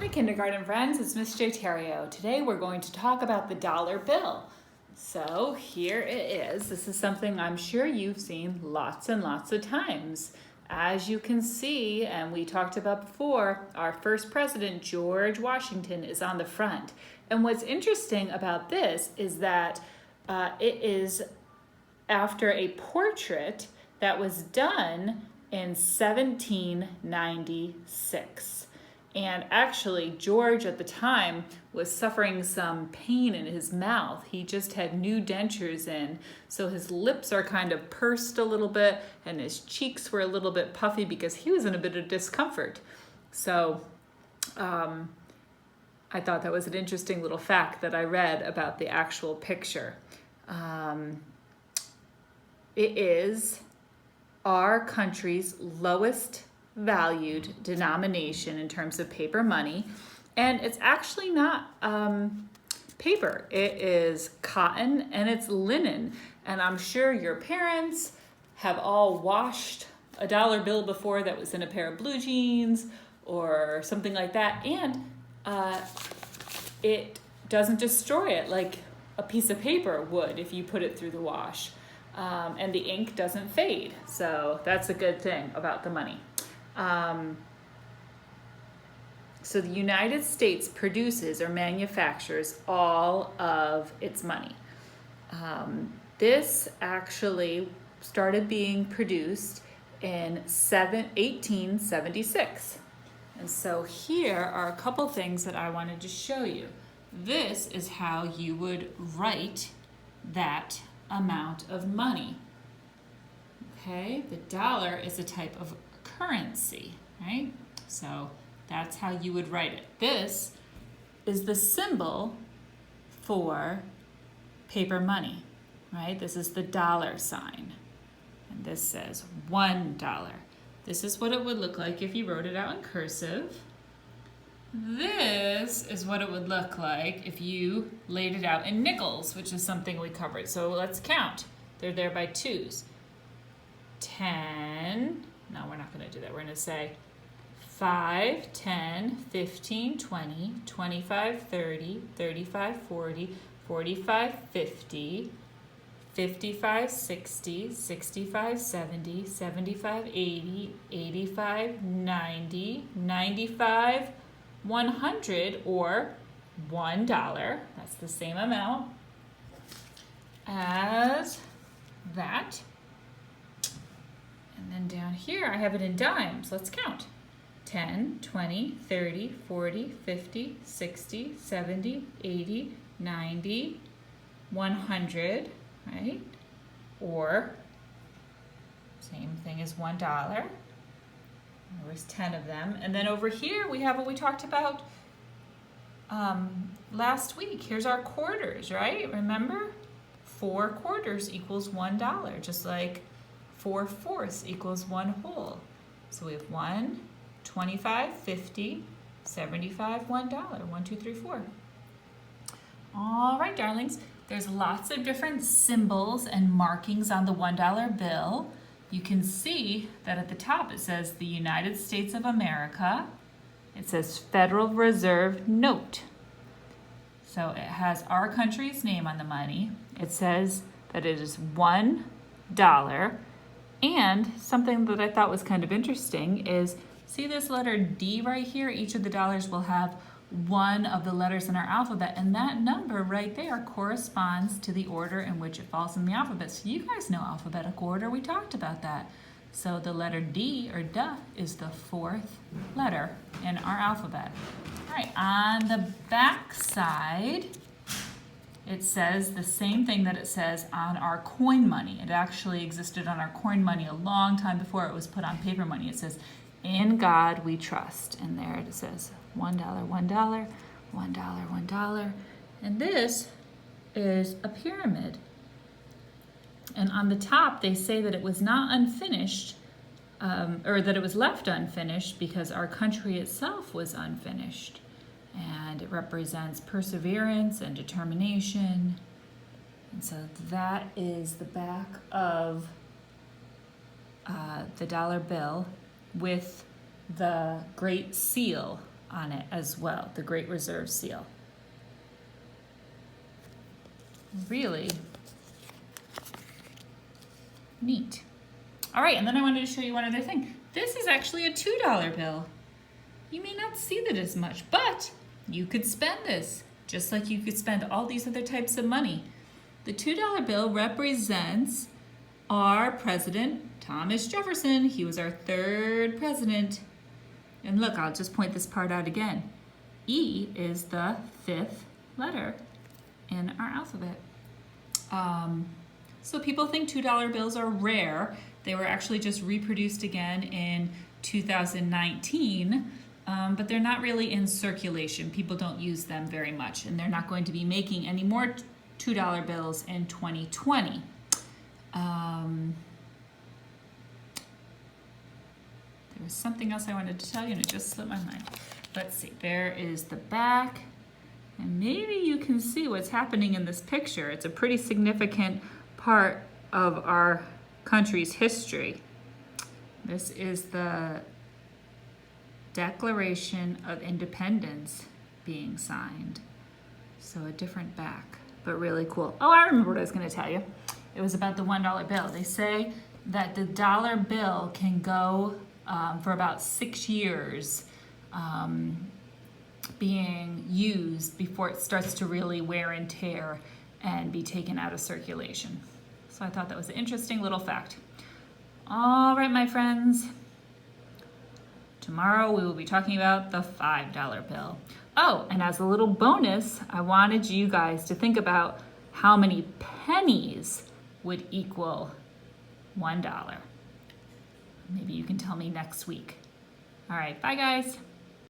Hi kindergarten friends, it's Miss J. Terrio. Today we're going to talk about the dollar bill. So here it is. This is something I'm sure you've seen lots and lots of times. As you can see, and we talked about before, our first president, George Washington, is on the front. And what's interesting about this is that it is after a portrait that was done in 1796. And actually, George at the time was suffering some pain in his mouth. He just had new dentures in, so his lips are kind of pursed a little bit, and his cheeks were a little bit puffy because he was in a bit of discomfort. So I thought that was an interesting little fact that I read about the actual picture. It is our country's lowest valued denomination in terms of paper money, and it's actually not paper. It is cotton and it's linen, and I'm sure your parents have all washed a dollar bill before that was in a pair of blue jeans or something like that, and it doesn't destroy it like a piece of paper would if you put it through the wash. And the ink doesn't fade, so that's a good thing about the money. So the United States produces or manufactures all of its money. This actually started being produced in 1876. And so here are a couple things that I wanted to show you. This is how you would write that amount of money. Okay, the dollar is a type of currency, right? So that's how you would write it. This is the symbol for paper money, right? This is the dollar sign. And this says $1. This is what it would look like if you wrote it out in cursive. This is what it would look like if you laid it out in nickels, which is something we covered. So let's count. They're there by twos. 10. No, we're not going to do that. We're going to say 5, 10, 15, 20, 25, 30, 35, 40, 45, 50, 55, 60, 65, 70, 75, 80, 85, 90, 95, 100, or $1. That's the same amount as that. And then down here I have it in dimes. Let's count. 10, 20, 30, 40, 50, 60, 70, 80, 90, 100, right? Or same thing as $1. There's 10 of them. And then over here we have what we talked about last week. Here's our quarters, right? Remember? 4 quarters equals $1, just like 4/4 equals 1 whole. So we have 1, 25, 50, 75, $1. 1, 2, 3, 4. All right, darlings. There's lots of different symbols and markings on the $1 bill. You can see that at the top it says the United States of America. It says Federal Reserve Note. So it has our country's name on the money. It says that it is $1. And something that I thought was kind of interesting is, see this letter D right here? Each of the dollars will have one of the letters in our alphabet, and that number right there corresponds to the order in which it falls in the alphabet. So you guys know alphabetical order. We talked about that. So the letter D, or duh, is the 4th letter in our alphabet. All right, on the back side, it says the same thing that it says on our coin money. It actually existed on our coin money a long time before it was put on paper money. It says, "In God we trust." And there it says $1, $1, $1, $1. And this is a pyramid. And on the top, they say that it was not unfinished, or that it was left unfinished because our country itself was unfinished. And it represents perseverance and determination. And so that is the back of the dollar bill with the Great Seal on it as well, the Great Reserve Seal. Really neat. All right, and then I wanted to show you one other thing. This is actually a $2 bill. You may not see that as much, but you could spend this just like you could spend all these other types of money. The $2 bill represents our president, Thomas Jefferson. He was our 3rd president. And look, I'll just point this part out again. E is the 5th letter in our alphabet. So people think $2 bills are rare. They were actually just reproduced again in 2019, but they're not really in circulation. People don't use them very much, and they're not going to be making any more $2 bills in 2020. There was something else I wanted to tell you, and it just slipped my mind. Let's see, there is the back, and maybe you can see what's happening in this picture. It's a pretty significant part of our country's history. This is the Declaration of Independence being signed. So a different back, but really cool. Oh, I remember what I was going to tell you. It was about the $1 bill. They say that the dollar bill can go for about 6 years being used before it starts to really wear and tear and be taken out of circulation. So I thought that was an interesting little fact. All right, my friends. Tomorrow we will be talking about the $5 bill. Oh, and as a little bonus, I wanted you guys to think about how many pennies would equal $1. Maybe you can tell me next week. All right, bye guys.